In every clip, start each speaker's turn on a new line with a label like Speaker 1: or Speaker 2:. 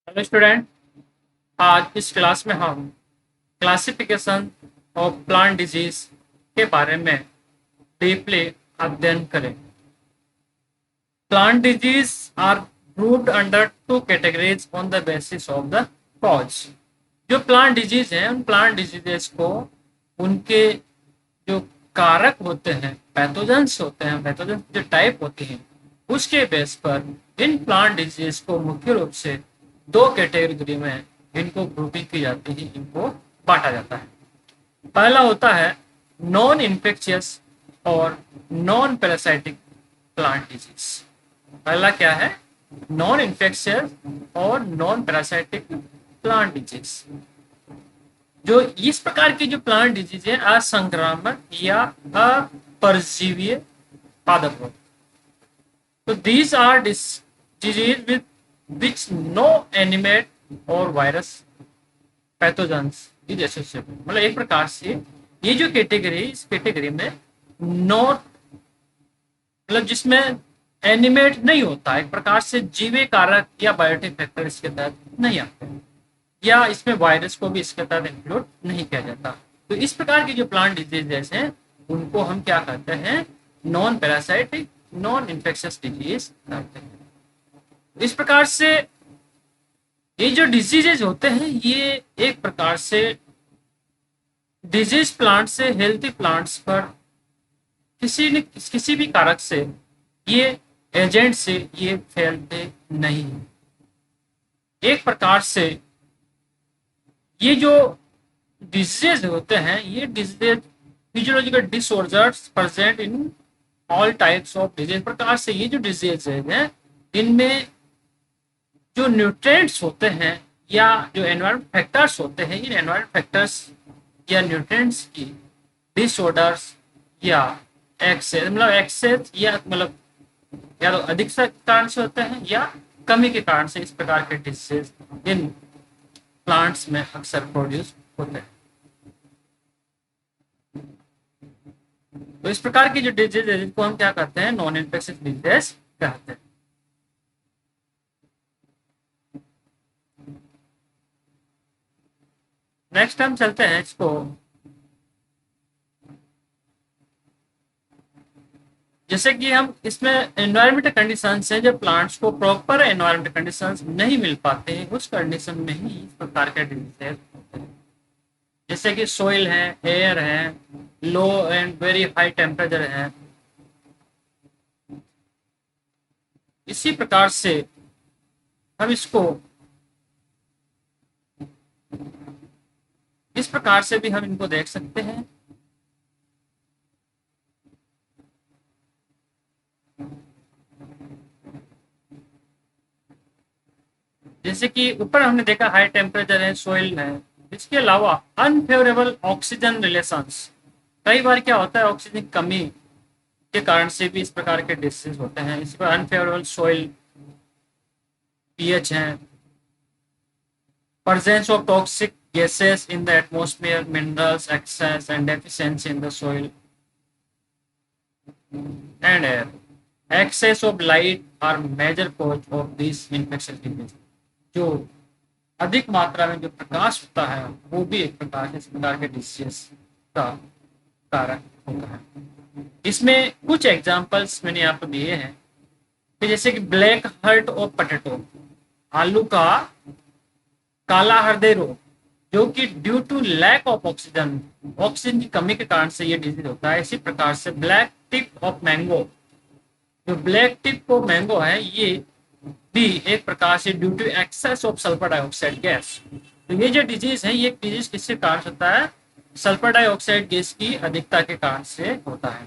Speaker 1: Hello student. आज इस class में हम क्लासिफिकेशन ऑफ प्लांट डिजीज के बारे में डीपली अध्ययन करें। Plant disease are grouped under two categories on the basis of the cause. जो प्लांट डिजीज हैं उन प्लांट डिजीजेस को उनके जो कारक होते हैं, पैथोजेंस होते हैं, पैथोजेंस जो टाइप होती हैं, उसके बेस पर इन प्लांट डिजीज को मुख्य रूप से दो कैटेगरी में इनको ग्रुपिंग की जाती है, इनको बांटा जाता है। पहला होता है नॉन इन्फेक्शियस और नॉन पैरासाइटिक प्लांट डिजीज। पहला क्या है? नॉन इन्फेक्शियस और नॉन पैरासाइटिक प्लांट डिजीज। जो इस प्रकार की जो प्लांट डिजीज है असंक्रामक या अपरजीवीय पादप रोग। तो these are diseases with which no animate और वायरस पैथोजेंस इज एसोसिएटेड। मतलब एक प्रकार से ये जो कैटेगरी, इस कैटेगरी में नॉट मतलब जिसमें एनिमेट नहीं होता, एक प्रकार से जीवे कारक या बायोटिक फैक्टर इसके तहत नहीं आते, या इसमें वायरस को भी इसके तहत इंक्लूड नहीं किया जाता। तो इस प्रकार की जो प्लांट डिजीजेस हैं उनको हम क्या कहते हैं? Non parasitic, non infectious disease कहते हैं। इस प्रकार से ये जो डिजीजेज होते हैं ये एक प्रकार से डिजीज प्लांट से हेल्थी प्लांट्स पर किसी भी कारक से, ये एजेंट से ये फैलते नहीं। एक प्रकार से ये जो डिजीज होते हैं, ये disease physiological disorders present in all types of disease. प्रकार से ये जो डिजीज है इनमें जो न्यूट्रिएंट्स होते हैं या जो एनवायरमेंट फैक्टर्स होते हैं, इन एनवायरमेंट फैक्टर्स या न्यूट्रिएंट्स की डिसऑर्डर्स या एक्सेस, मतलब एक्सेस या मतलब या तो अधिक से कारण से होते हैं या कमी के कारण से इस प्रकार के डिसीज इन प्लांट्स में अक्सर प्रोड्यूस होते हैं। तो इस प्रकार की जो डिजीज है जिनको हम क्या कहते हैं? नॉन इन्फेक्शियस डिजीज कहते हैं। नेक्स्ट हम चलते हैं इसको, जैसे कि हम इसमें एनवायरमेंटल कंडीशंस हैं, जब प्लांट्स को प्रॉपर एनवायरमेंटल कंडीशंस नहीं मिल पाते हैं, उस कंडीशन में ही इस प्रकार के डिजीज होते हैं। जैसे कि सोइल है, एयर है, लो एंड वेरी हाई टेम्परेचर है। इसी प्रकार से हम इसको इस प्रकार से भी हम इनको देख सकते हैं। जैसे कि ऊपर हमने देखा हाई टेम्परेचर है, सोइल है। इसके अलावा अनफेवरेबल ऑक्सीजन रिलेशंस, कई बार क्या होता है ऑक्सीजन की कमी के कारण से भी इस प्रकार के डिसीज होते हैं। इसी पर अनफेवरेबल सोइल, पीएच है, presence of toxic gases in the atmosphere, minerals excess and deficiency in the soil and air, excess of light are major cause of these infectious diseases। जो अधिक मात्रा में जो प्रकाश होता है वो भी एक प्रकार से इस प्रकार के डिसीज का कारण होता है। इसमें कुछ एग्जांपल्स मैंने यहाँ पर दिए हैं कि जैसे कि ब्लैक हार्ट ऑफ पोटैटो, आलू का काला हृदय रोग, जो कि due to lack of oxygen, oxygen की कमी के कारण से ये डिजीज होता है। इसी प्रकार से ब्लैक टिप ऑफ मैंगो, जो ब्लैक टिप ऑफ मैंगो है ये भी एक प्रकार से due to excess of sulphur dioxide gas. तो ये जो डिजीज है ये डिजीज किसके कारण होता है? सल्फर डाइऑक्साइड गैस की अधिकता के कारण से होता है।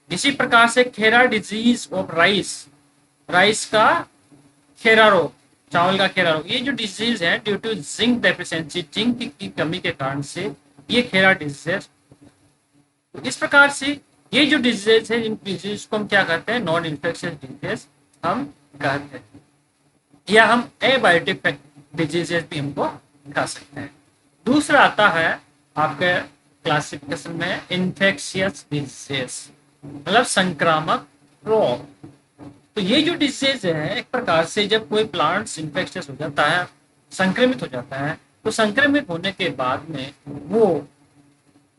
Speaker 1: इसी प्रकार से खेरा डिजीज ऑफ राइस, राइस का खेरा रोग, चावल का खेरा रोग, ये जो डिजीज है due to zinc deficiency, zinc की कमी के कारण से ये खेरा डिजीज है। तो इस प्रकार से ये जो डिजीज है, इन डिजीज को हम क्या कहते हैं? नॉन इन्फेक्शियस डिजीज हम कहते हैं, या हम एबायोटिक डिजीजेस भी हमको कह सकते हैं। दूसरा आता है आपके क्लासिफिकेशन में इन्फेक्शियस डिजीजेस, मतलब संक्रामक रोग। तो ये जो डिजीज है एक प्रकार से जब कोई प्लांट्स इन्फेक्शियस हो जाता है संक्रमित हो जाता है, तो संक्रमित होने के बाद में वो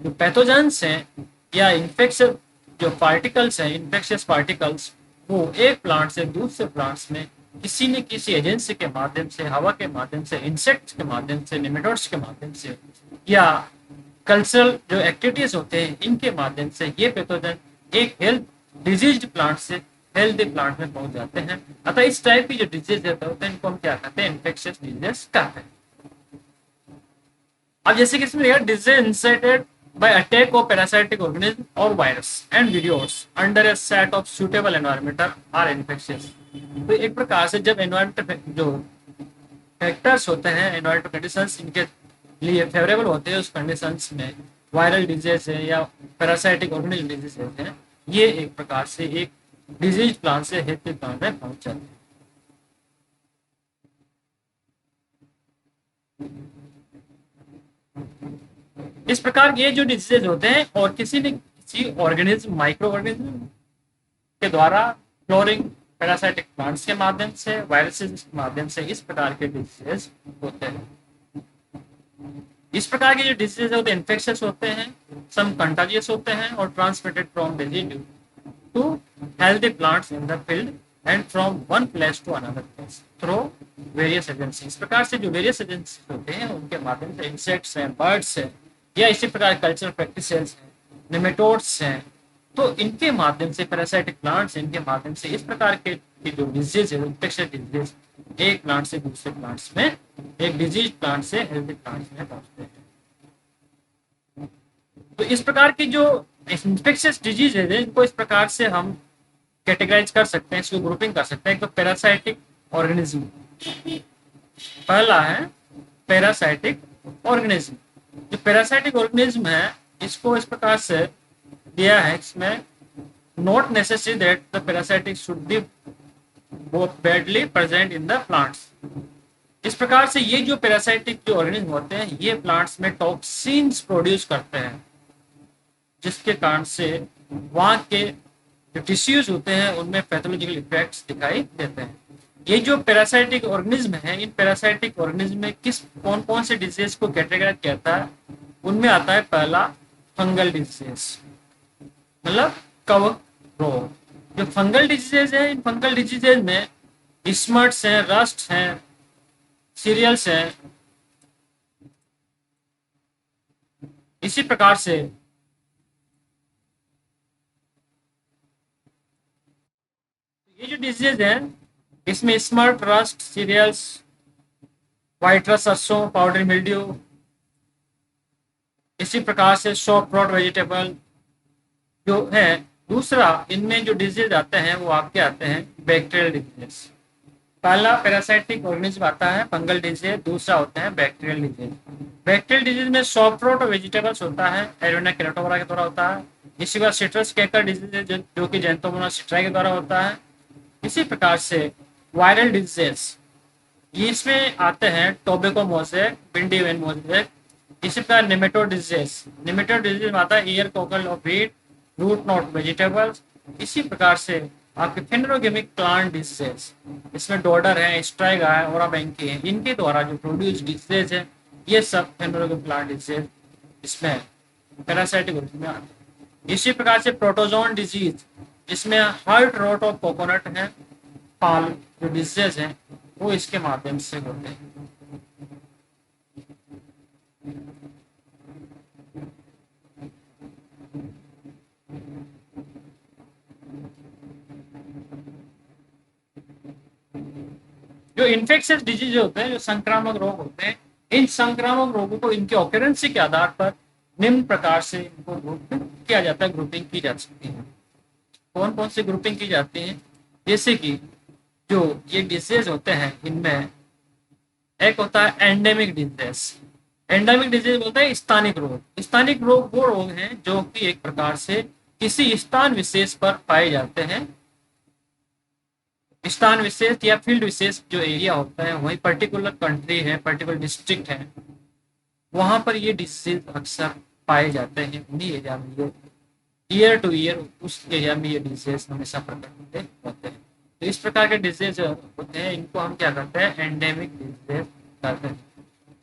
Speaker 1: जो पैथोजेंस हैं या इन्फेक्शन जो पार्टिकल्स हैं, इन्फेक्शियस पार्टिकल्स, वो एक प्लांट से दूसरे प्लांट्स में किसी न किसी एजेंसी के माध्यम से, हवा के माध्यम से, इंसेक्ट्स के माध्यम से, निमेटोड्स के माध्यम से या कल्चरल जो एक्टिविटीज होते हैं इनके माध्यम से ये पैथोजन एक हेल्थ डिजीज प्लांट से हेल्दी प्लांट में पहुंच जाते हैं। अतः इस टाइप की जो डिजीज होते हैं इनको हम क्या कहते हैं, इन्फेक्शियस डिजीज कहते हैं। अब जैसे कि इसमें disease incited by attack of parasitic organism or virus and virions under a set of suitable environment are infectious। तो एक प्रकार से जब एनवायरमेंट जो फैक्टर्स होते हैं, एनवायरमेंट कंडीशंस इनके लिए फेवरेबल होते हैं, उस कंडीशंस में वायरल डिजीज है या पैरासाइटिक ऑर्गेनिज्म डिजीज है, ये एक प्रकार से एक डिजीज प्लांट से हेल्थी प्लांट में पहुंच जाते हैं। इस प्रकार ये जो डिजीजेज होते हैं और किसी न किसी ऑर्गेनिज्म, माइक्रो ऑर्गेनिज्म के द्वारा फ्लोरिंग पैरासाइटिक प्लांट्स के माध्यम से, वायरसेस के माध्यम से इस प्रकार के डिजीजेज होते हैं। इस प्रकार के जो डिजीजेज होते हैं इन्फेक्शियस होते हैं, सम कंटाजियस होते हैं और transmitted from disease to healthy plants in the field and from one place to another place through various agency. इस प्रकार से जो वेरियस एजेंसी होते हैं उनके माध्यम से इंसेक्ट्स हैं, बर्ड्स हैं या इसी प्रकार कल्चरल प्रैक्टिसेस हैं, निमेटोड्स हैं, तो इनके माध्यम से पैरासाइटिक प्लांट्स, इनके माध्यम से इस प्रकार के जो डिजीज है, इन्फेक्शियस डिजीज एक प्लांट से दूसरे प्लांट्स में, एक डिजीज प्लांट से हेल्दी प्लांट्स में पहुंचते हैं। तो इस प्रकार की जो इन्फेक्शियस डिजीज है इनको इस प्रकार से हम कैटेगराइज कर सकते हैं, इसको ग्रुपिंग कर सकते हैं। एक तो पैरासाइटिक ऑर्गेनिज्म, पहला है पैरासाइटिक ऑर्गेनिज्म। जो पैरासाइटिक ऑर्गेनिज्म है इसको इस प्रकार से दिया है, इसमें not necessary that the parasitic should be badly present in the plants. इस प्रकार से ये जो पैरासाइटिक जो ऑर्गेनिज्म होते हैं ये प्लांट्स में टॉक्सिन्स प्रोड्यूस करते हैं, जिसके कारण से वहां के जो टिश्यूज होते हैं उनमें पैथोलॉजिकल इफेक्ट्स दिखाई देते हैं। ये जो पैरासाइटिक ऑर्गेनिज्म है, इन पैरासाइटिक ऑर्गेनिज्म में किस कौन कौन से डिजीज को कैटेगराइज किया है, उनमें आता है पहला फंगल डिजीज, मतलब कवक रोग। जो फंगल डिजीजेज है, इन फंगल डिजीजेज में स्मट्स हैं, रस्ट हैं, सीरियल्स हैं, इसी प्रकार से ये जो डिजीज है इसमें smut, rust, cereals, white rust, सरसों, पाउडर मिल्ड्यू, इसी प्रकार से शॉक फ्रूट वेजिटेबल जो है। दूसरा इनमें जो डिजीज आते हैं वो आपके आते हैं बैक्टीरियल डिजीज। पहला पैरासाइटिक ऑर्गेनिज्म आता है फंगल डिजीज, दूसरा होता है बैक्टीरियल डिजीज। बैक्टीरियल डिजीज में शॉक फ्रूट और वेजिटेबल्स होता है, एरोना केराटोवरा के द्वारा होता है। इसी बार सिट्रस कैकर डिजीज जो कि जेंथोमोनास सिट्राई के द्वारा होता है। इसी प्रकार से वायरल डिजीज इसमें आते हैं टोबैको मोज़ेक, भिंडी वेन मोज़ेक। इसी प्रकार निमेटोड डिजीज, निमेटोड डिजीज में आता है ear cockle of wheat, root knot vegetables. इसी प्रकार से आपके फेनोगेमिक प्लांट डिजीज, इसमें डॉडर है, स्ट्राइगा है, ओराबैंकी है, इनके द्वारा जो प्रोड्यूस डिजीज है ये सब फेनोगेमिक प्लांट डिजीज इसमें पैरासाइटिक में आते हैं। इसी प्रकार से प्रोटोजोन डिजीज जिसमें हार्ट रोट ऑफ कोकोनट है, पाल जो डिजीज है वो इसके माध्यम से होते हैं। जो इन्फेक्शियस डिजीज होते हैं, जो संक्रामक रोग होते हैं, इन संक्रामक रोगों को इनके ऑकरेंसी के आधार पर निम्न प्रकार से इनको ग्रुप किया जाता है, ग्रुपिंग की जा सकती है। कौन कौन सी ग्रुपिंग की जाती है, जैसे कि जो ये डिजीज होते हैं इनमें एक होता है एंडेमिक डिजीज। एंडेमिक डिजीज बोलते हैं स्थानिक रोग। स्थानिक रोग वो रोग हैं जो कि एक प्रकार से किसी स्थान विशेष पर पाए जाते हैं। स्थान विशेष या फील्ड विशेष जो एरिया होता है, वही पर्टिकुलर कंट्री है, पर्टिकुलर डिस्ट्रिक्ट है, वहां पर ये डिजीज अक्सर पाए जाते हैं। उन्हीं एरिया में ये ईयर टू ईयर उस एरिया में ये डिजीज हमेशा प्रकट होते हैं। तो इस प्रकार के डिजीज होते हैं, इनको हम क्या करते हैं, एंडेमिक डिजीज करते हैं।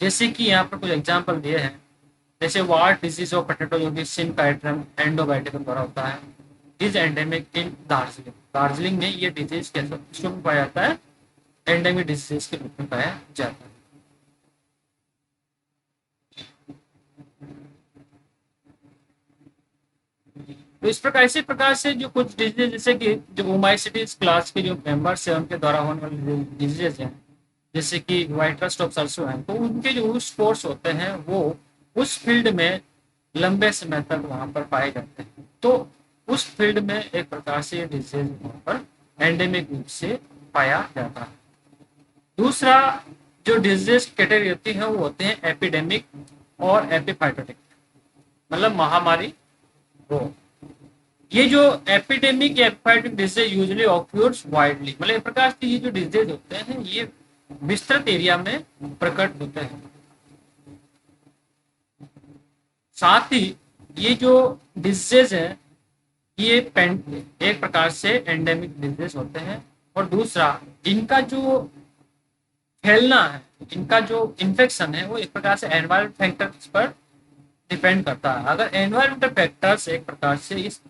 Speaker 1: जैसे कि यहाँ पर कुछ एग्जाम्पल दिए हैं, जैसे वार्ड डिजीज ऑफ पोटैटो जो कि सिनकाइट्रम एंडोबाइटिकम द्वारा होता है, इज एंडेमिक इन दार्जिलिंग। दार्जिलिंग में ये डिजीज कैसे किस रूप में पाया जाता है, एंडेमिक डिजीज के रूप में पाया जाता है। तो इस प्रकार इसी प्रकार से जो कुछ डिजीज, जैसे कि जो ओमाइसिटीज क्लास के जो मेंबर्स हैं उनके द्वारा होने वाले डिजीजेज हैं, जैसे कि व्हाइट रस्ट ऑफ सरसों है, तो उनके जो स्पोर्स होते हैं वो उस फील्ड में लंबे समय तक वहां पर पाए जाते हैं। तो उस फील्ड में एक प्रकार से डिजीज वहां पर एंडेमिक रूप से पाया जाता है। दूसरा जो डिजीज कैटेगरी होती है वो होते हैं एपिडेमिक और एपिफाइटोटिक, मतलब महामारी रोग। ये जो एपिडेमिक या एपिफाइटिक डिजीज यूजुअली ऑक्यूर्स वाइडली, मतलब एक प्रकार से ये जो डिजीज होते हैं ये विस्तृत एरिया में प्रकट होते हैं। साथ ही ये जो डिजीज है ये एक प्रकार से एंडेमिक डिजीज होते हैं। और दूसरा, इनका जो फैलना है, इनका जो इन्फेक्शन है वो एक प्रकार से एनवायरमेंट फैक्टर्स पर डिपेंड करता है। अगर एनवायरमेंटल फैक्टर्स एक प्रकार से इस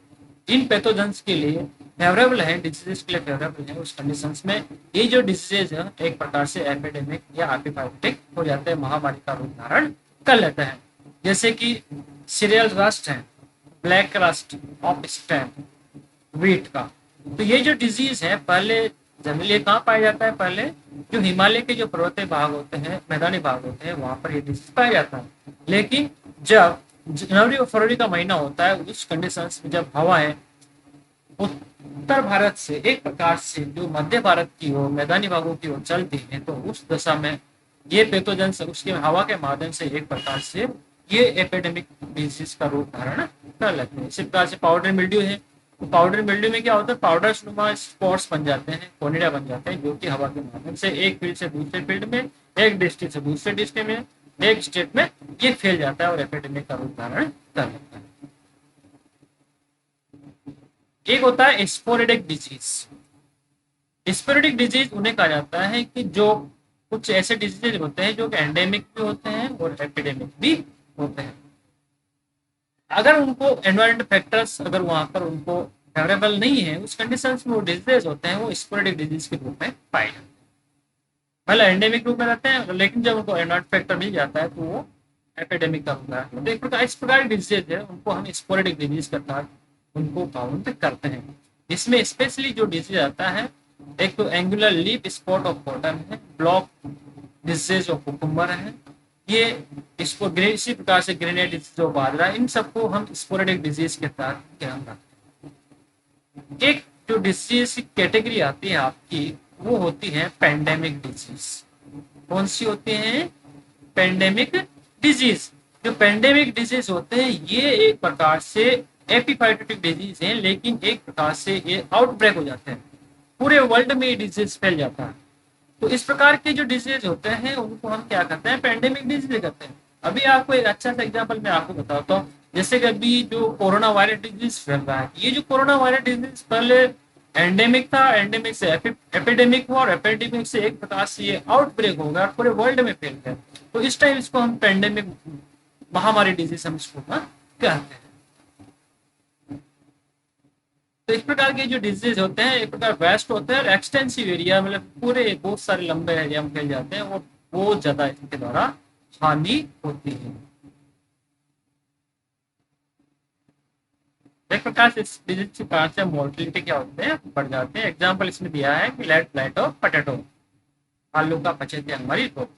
Speaker 1: इन पैथोजेंस के लिए फेवरेबल है, डिजीजेस के लिए फेवरेबल है, उस कंडीशंस में ये जो डिजीजेज है एक प्रकार से एपिडेमिक या एपिफाइटिक हो जाते हैं, महामारी का रूप धारण कर लेते हैं। जैसे कि सीरियल रस्ट है, black rust of stem wheat का। तो ये जो डिजीज है पहले जनरली कहाँ पाया जाता है, पहले जो हिमालय के जो पर्वतीय भाग होते हैं, मैदानी भाग होते हैं, वहां पर ये डिजीज पाया जाता है। लेकिन जब जनवरी और फरवरी का महीना होता है, उस कंडीशंस में जब हवाएं उत्तर भारत से एक प्रकार से जो मध्य भारत की ओर मैदानी भागों की ओर चलती है, तो उस दशा में ये पैथोजन उसके हवा के माध्यम से एक प्रकार से ये एपिडेमिक डिजीज का रूप धारण कर लेते हैं। इसी प्रकार से पाउडर मिल्ड्यू है, तो पाउडर मिल्ड्यू में क्या होता है, पाउडर नुमा स्पॉट्स बन जाते हैं, कोनिडा बन जाते हैं, जो कि हवा के माध्यम से एक फील्ड से दूसरे फील्ड में, एक डिस्ट्रिक्ट से दूसरे डिस्ट्रिक्ट में, एक स्टेट में ये फैल जाता है और एपिडेमिक का रूप धारण कर लेता है। एक होता है स्पोरेडिक डिजीज। स्पोरेडिक डिजीज उन्हें कहा जाता है कि जो कुछ ऐसे डिजीज होते हैं जो एंडेमिक भी होते हैं और एपिडेमिक भी होते हैं। अगर उनको एनवायरमेंट फैक्टर्स अगर वहां पर उनको फेवरेबल नहीं है, उस कंडीशंस में वो डिजीज होते हैं वो स्पोरेडिक डिजीज के रूप में पाए जाते हैं। पहले एंडेमिक रूप में रहते हैं, लेकिन जब उनको एनवायरमेंट फैक्टर मिल जाता है तो वो एपिडेमिक का रूप में। तो एक प्रकार इस प्रकार डिजीज है उनको हम स्पोरेडिक डिजीज के तहत उनको काउंट करते हैं। इसमें स्पेशली जो डिजीज आता है, एक तो angular leaf spot of cotton है, ब्लॉक डिजीज ऑफ कुकुम्बर है, ये इसको इसी प्रकार से ग्रेनेड डिजीज ऑफ बाजरा, इन सबको हम स्पोरेडिक डिजीज के तहत ध्यान रखते हैं। एक जो डिजीज की कैटेगरी आती है आपकी वो होती है पेंडेमिक डिजीज। कौन सी होती है, पेंडेमिक डिजीज। जो पेंडेमिक डिजीज होते हैं ये एक प्रकार से एपिफाइटिक डिजीज है, लेकिन एक प्रकार से ये आउटब्रेक हो जाते हैं, पूरे वर्ल्ड में ये डिजीज फैल जाता है। तो इस प्रकार के जो डिजीज होते हैं उनको हम क्या करते हैं, पेंडेमिक डिजीज करते हैं। अभी आपको एक अच्छा सा एग्जांपल मैं आपको बताता हूँ, जैसे कि अभी जो कोरोना वायरस डिजीज फैल रहा है, ये जो कोरोना वायरस डिजीज पहले एंडेमिक था, एंडेमिक से एपिडेमिक हुआ और एपिडेमिक से एक प्रकार से ये आउटब्रेक हो गया और पूरे वर्ल्ड में फैल गया। तो इस टाइम इसको हम पेंडेमिक महामारी डिजीज हम इसको कहते हैं। तो इस प्रकार के जो डिजीज होते हैं एक प्रकार वेस्ट होते हैं और एक्सटेंसिव एरिया, मतलब पूरे बहुत सारे लंबे एरिया में फैल जाते हैं और बहुत ज्यादा इनके द्वारा हानि होती है। एक प्रकार से इस डिजीज के कारण से मोर्टिलिटी क्या होते हैं, बढ़ जाते हैं। एग्जाम्पल इसमें दिया है कि लेट ब्लाइट ऑफ पोटैटो, आलू का पचेतिया मरीज हो।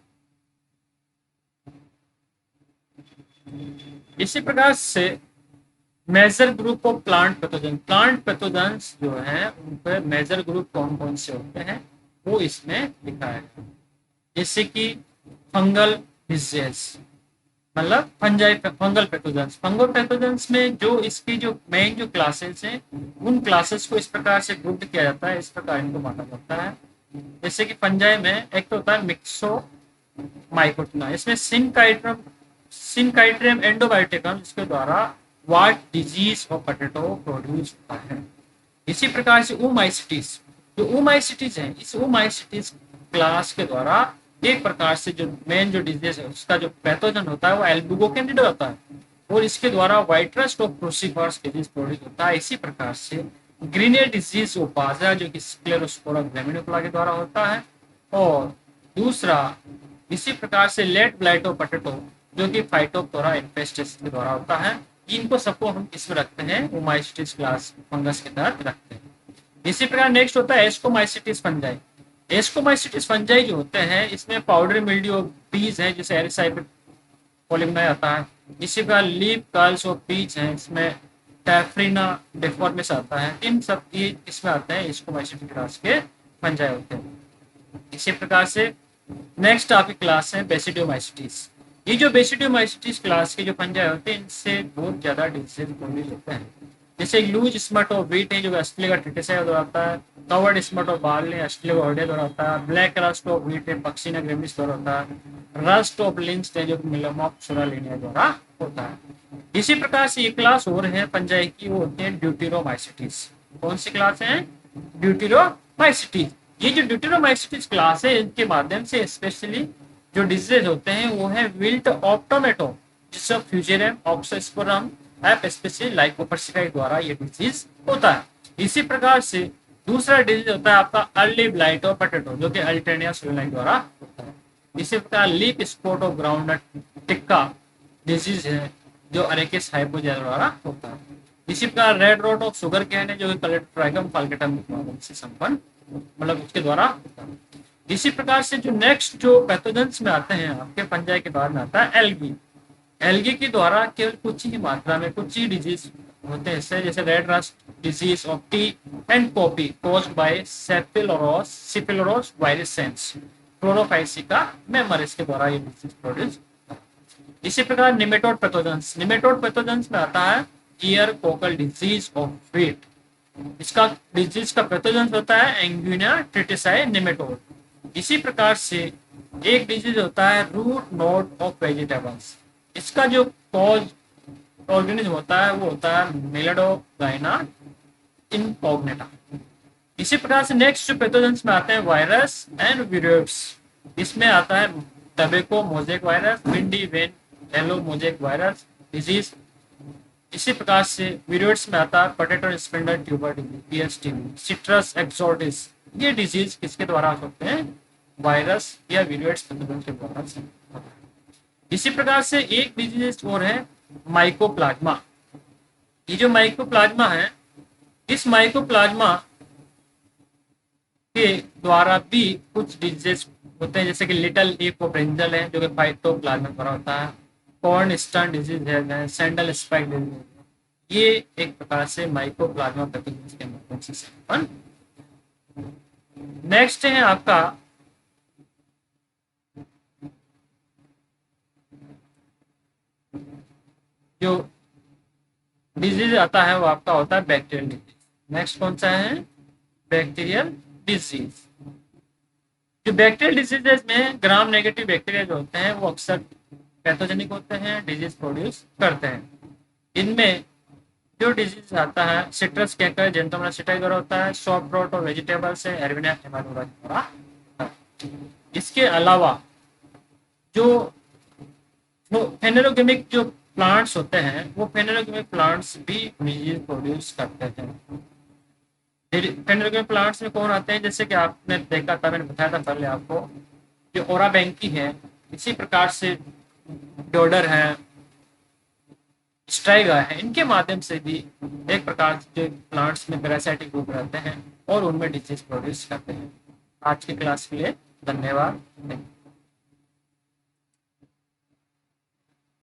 Speaker 1: इसी प्रकार से major group of plant pathogen, plant pathogens जो है उनके मेजर ग्रुप कौन कौन से होते हैं वो इसमें लिखा है। जैसे कि फंगल डिजीज, मतलब फंगल पैथोजेंस। फंगल पैथोजेंस में जो इसकी जो मेन जो क्लासेस हैं उन क्लासेस को इस प्रकार से ग्रुप किया जाता है, इस प्रकार इनको बांटा जाता है। जैसे कि फंजाई में एक तो होता है मिक्सो माइकोटिना, इसमें सिनकाइट्रियम एंडोबायोटिकम, जिसके द्वारा वाट डिजीज ऑफ पोटैटो प्रोड्यूस होता है। इसी प्रकार से ओमाइसिटीज, जो ओमाइसिटीज है, इस ओमाइसिटीज क्लास के द्वारा एक प्रकार से जो मेन जो डिजीज है उसका जो पैथोजन होता है वो एल्बुगो कैंडिडा होता है, और इसके द्वारा white rust of crucifers disease produce होता है। इसी प्रकार से ग्रीनियर डिजीज ओपाजा जो कि स्क्लेरोस्पोरा ग्रामिनिकुला के द्वारा होता है, और दूसरा इसी प्रकार से लेट ब्लाइट ऑफ पोटैटो जो कि फाइटोप्थोरा इन्फेस्टेस के द्वारा होता है। इनको सबको हम इसमें रखते हैं ओमाइसिटिस क्लास फंगस के तहत रखते हैं। इसी प्रकार नेक्स्ट होता है एस्कोमाइसिटिस फंजाई। एस्कोमाइसिटिस फंजाई जो होते हैं इसमें पाउडर मिल्ड्यू बीज है जैसे एरिसाइपिड पॉलिमनाई आता है। इसी प्रकार लीफ कर्ल्स और पीच है, इसमें टैफ्रिना डिफॉर्मिस आता है। इन सब ये इसमें आते हैं एस्कोमाइसिटिस क्लास के फंजाई होते हैं। इसी प्रकार से नेक्स्ट आपकी क्लास है बेसिडियोमाइसिटिस। ये जो बेसिडियोमाइसिटिस क्लास के जो फंजाई होते हैं इनसे बहुत ज्यादा डिजीज प्रोड्यूस होते हैं। जैसे लूज स्मट ऑफ वीट है जो अस्ट्रेलिया का ट्रिटिसाइड द्वारा आता है, कवर्ड स्मट ऑफ बार्ली है अस्ट्रेलिया ऑर्डे द्वारा आता है, ब्लैक रस्ट ऑफ वीट है पक्सीना ग्रेमिस द्वारा होता है, रस्ट ऑफ लिंक्स है जो मिलोमॉक्सुरा लिनिया द्वारा होता है। इसी प्रकार से ये क्लास और है फंजाई की, वो होते हैं ड्यूटेरोमाइसिटिस। कौन सी क्लास है? ड्यूटेरोमाइसिटिस। ये जो ड्यूटेरोमाइसिटिस क्लास है इनके माध्यम से स्पेशली जो डिजीज होते हैं वो है विल्ट ऑफ टोमेटो, जिससे फ्यूजेरियम ऑक्सोस्पोरम एप स्पेशली लाइकोपर्सिकाई द्वारा ये डिजीज होता है। इसी प्रकार से दूसरा डिजीज होता है आपका अर्ली ब्लाइट ऑफ पोटैटो जो कि अल्टर्निया सोलाइन द्वारा होता है। इसी प्रकार leaf spot of groundnut tikka disease है जो अरेकिस हाइपोजेरा द्वारा होता है। इसी प्रकार red rot of sugarcane है जो कि कलेट्राइगम फाल्केटम से संपन्न मतलब उसके द्वारा होता है। इसी प्रकार से जो नेक्स्ट जो पैथोजेंस में आते हैं आपके फंजाई के द्वारा में आता है एल्गी। एल्गी के द्वारा केवल कुछ ही मात्रा में कुछ ही डिजीज होते हैं इससे, जैसे red rust disease of tea and coffee caused by Cephaleuros virescens क्लोरोफाइसिका मेमोरिस के द्वारा ये डिजीज प्रोड्यूस। इसी प्रकार निमेटोड पैथोजेंस। निमेटोड पैथोजेंस में आता है ear Kokalla disease of wheat. इसका डिजीज का पैथोजेंस होता है एंगुइना ट्रिटिसाई निमेटोड। इसी प्रकार से एक डिजीज होता है रूट नोड ऑफ वेजिटेबल्स। इसका जो कॉज ऑर्गेनिज्म होता है वो होता है मिलेडोगाइना इनकॉग्निटा। इसी प्रकार से नेक्स्ट जो पैथोजेंस में आते हैं वायरस एंड विरोइड्स। इसमें आता है tobacco mosaic virus, bhindi vein yellow mosaic virus disease. इसी प्रकार से विरोइड्स में आता है potato spindle tuber disease PSTB, citrus exocortis. ये डिजीज किसके द्वारा होते हैं? वायरस या विरोइड्स पैथोजन के द्वारा से। इसी प्रकार से एक डिजीज और है माइकोप्लाज्मा। ये जो माइकोप्लाज्मा है इस माइकोप्लाज्मा के द्वारा भी कुछ डिजीज होते हैं, जैसे कि लिटिल इकोब्रेंजल है जो कि फाइटोप्लाज्मा द्वारा होता है, कॉर्न स्टर्न डिजीज है, सैंडल स्पाइक डिजीज है। ये एक प्रकार से माइकोप्लाज्मा पैथोजेंस के माध्यम से संपन्न। नेक्स्ट है आपका जो डिजीज आता है वो आपका होता है बैक्टीरियल डिजीज। नेक्स्ट कौन सा है? Bacterial disease. जो बैक्टीरियल डिजीजेस में ग्राम नेगेटिव बैक्टीरिया जो होते हैं वो अक्सर पैथोजेनिक होते हैं, डिजीज प्रोड्यूस करते हैं। इनमें जो डिजीज आता है सिट्रस कैंकर जेंटोमोनासिटाई द्वारा होता है, सॉफ्ट रॉट और वेजिटेबल्स है एरविना हेमानोरा द्वारा। इसके अलावा जो फेनेरोगेमिक जो प्लांट्स होते हैं वो फेनेरोगेमिक प्लांट्स भी डिजीज प्रोड्यूस करते हैं। फेनेरोगेमिक प्लांट्स में कौन आते हैं? जैसे कि आपने देखा था, मैंने बताया था पहले आपको, जो ओरा बैंकी है, इसी प्रकार से डोडर है, स्ट्राइगा है, इनके माध्यम से भी एक प्रकार से प्लांट्स में पैरासाइटिक ग्रुप रहते हैं और उनमें डिजीज प्रोड्यूस करते हैं। आज की क्लास के लिए धन्यवाद।